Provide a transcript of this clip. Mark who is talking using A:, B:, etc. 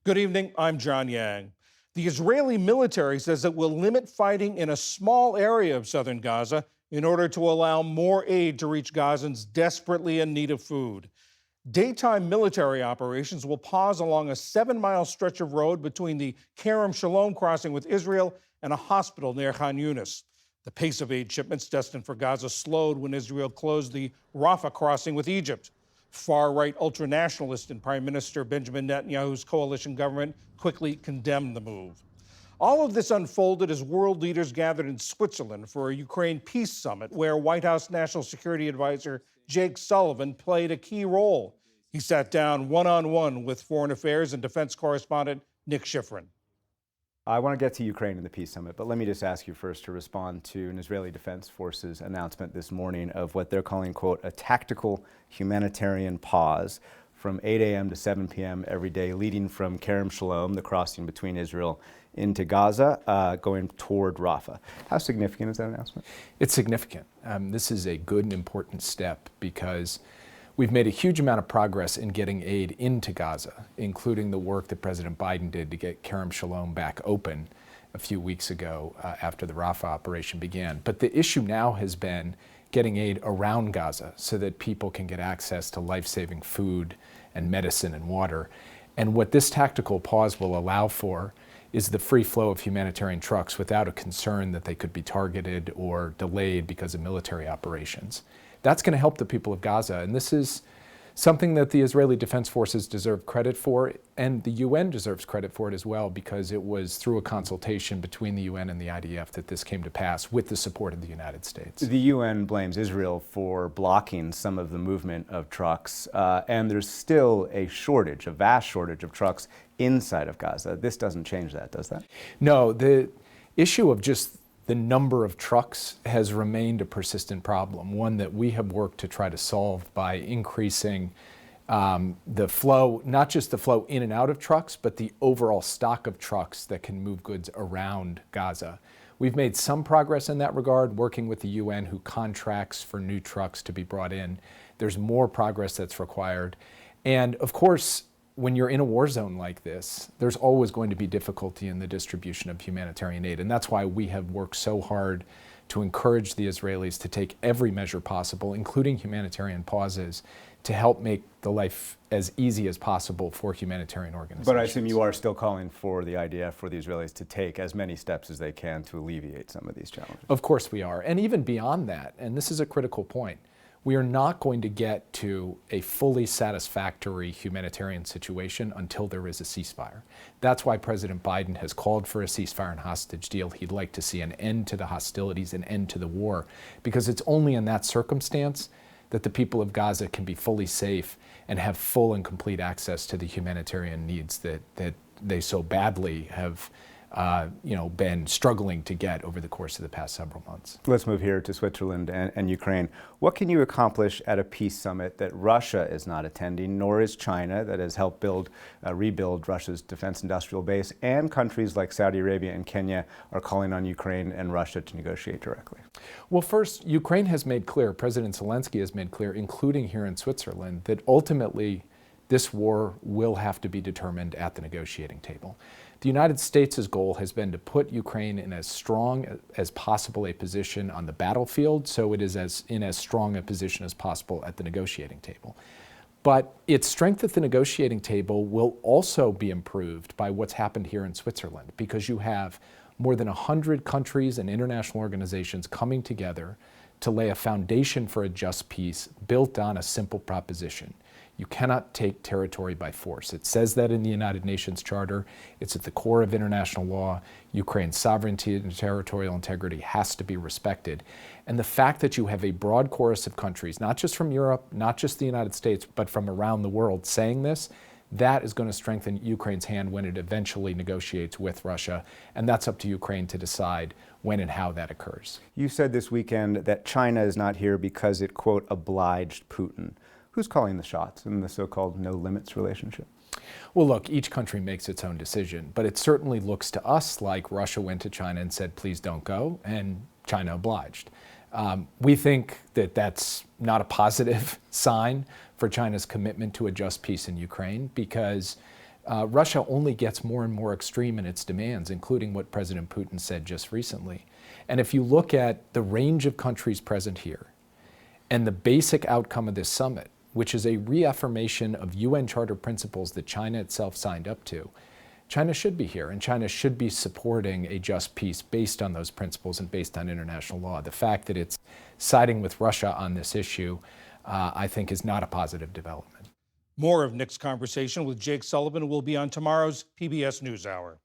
A: Good evening. I'm John Yang. The Israeli military says it will limit fighting in a small area of southern Gaza in order to allow more aid to reach Gazans desperately in need of food. Daytime military operations will pause along a 7-mile stretch of road between the Kerem Shalom crossing with Israel and a hospital near Khan Yunis. The pace of aid shipments destined for Gaza slowed when Israel closed the Rafah crossing with Egypt. Far-right ultranationalists and Prime Minister Benjamin Netanyahu's coalition government quickly condemned the move. All of this unfolded as world leaders gathered in Switzerland for a Ukraine peace summit where White House National Security Advisor Jake Sullivan played a key role. He sat down one-on-one with Foreign Affairs and Defense correspondent Nick Schifrin.
B: I want to get to Ukraine and the peace summit, but let me just ask you first to respond to an Israeli Defense Forces announcement this morning of what they're calling, quote, a tactical humanitarian pause from 8 a.m. to 7 p.m. every day, leading from Kerem Shalom, the crossing between Israel into Gaza, going toward Rafah. How significant is that announcement?
C: It's significant. This is a good and important step because we've made a huge amount of progress in getting aid into Gaza, including the work that President Biden did to get Kerem Shalom back open a few weeks ago after the Rafah operation began. But the issue now has been getting aid around Gaza so that people can get access to life-saving food and medicine and water. And what this tactical pause will allow for is the free flow of humanitarian trucks without a concern that they could be targeted or delayed because of military operations. That's going to help the people of Gaza, and this is something that the Israeli Defense Forces deserve credit for, and the UN deserves credit for it as well, because it was through a consultation between the UN and the IDF that this came to pass with the support of the United States.
B: The UN blames Israel for blocking some of the movement of trucks, and there's still a shortage, a vast shortage of trucks inside of Gaza. This doesn't change that, does that?
C: No, the issue of just the number of trucks has remained a persistent problem, one that we have worked to try to solve by increasing the flow, not just the flow in and out of trucks, but the overall stock of trucks that can move goods around Gaza. We've made some progress in that regard, working with the UN, who contracts for new trucks to be brought in. There's more progress that's required. And of course, when you're in a war zone like this, there's always going to be difficulty in the distribution of humanitarian aid. And that's why we have worked so hard to encourage the Israelis to take every measure possible, including humanitarian pauses, to help make the life as easy as possible for humanitarian organizations.
B: But I assume you are still calling for the IDF, for the Israelis, to take as many steps as they can to alleviate some of these challenges.
C: Of course we are. And even beyond that, and this is a critical point, we are not going to get to a fully satisfactory humanitarian situation until there is a ceasefire. That's why President Biden has called for a ceasefire and hostage deal. He'd like to see an end to the hostilities, an end to the war, because it's only in that circumstance that the people of Gaza can be fully safe and have full and complete access to the humanitarian needs that they so badly have been struggling to get over the course of the past several months.
B: Let's move here to Switzerland and Ukraine. What can you accomplish at a peace summit that Russia is not attending, nor is China, that has helped rebuild Russia's defense industrial base, and countries like Saudi Arabia and Kenya are calling on Ukraine and Russia to negotiate directly?
C: Well, first, Ukraine has made clear, President Zelensky has made clear, including here in Switzerland, that ultimately this war will have to be determined at the negotiating table. The United States' goal has been to put Ukraine in as strong as possible a position on the battlefield, so it is in as strong a position as possible at the negotiating table. But its strength at the negotiating table will also be improved by what's happened here in Switzerland, because you have more than 100 countries and international organizations coming together to lay a foundation for a just peace built on a simple proposition. You cannot take territory by force. It says that in the United Nations Charter. It's at the core of international law. Ukraine's sovereignty and territorial integrity has to be respected. And the fact that you have a broad chorus of countries, not just from Europe, not just the United States, but from around the world saying this, that is going to strengthen Ukraine's hand when it eventually negotiates with Russia. And that's up to Ukraine to decide when and how that occurs.
B: You said this weekend that China is not here because it, quote, obliged Putin. Who's calling the shots in the so-called no limits relationship?
C: Well, look, each country makes its own decision, but it certainly looks to us like Russia went to China and said, please don't go, and China obliged. We think that that's not a positive sign for China's commitment to a just peace in Ukraine, because Russia only gets more and more extreme in its demands, including what President Putin said just recently. And if you look at the range of countries present here and the basic outcome of this summit, which is a reaffirmation of UN Charter principles that China itself signed up to, China should be here, and China should be supporting a just peace based on those principles and based on international law. The fact that it's siding with Russia on this issue, I think, is not a positive development.
A: More of Nick's conversation with Jake Sullivan will be on tomorrow's PBS NewsHour.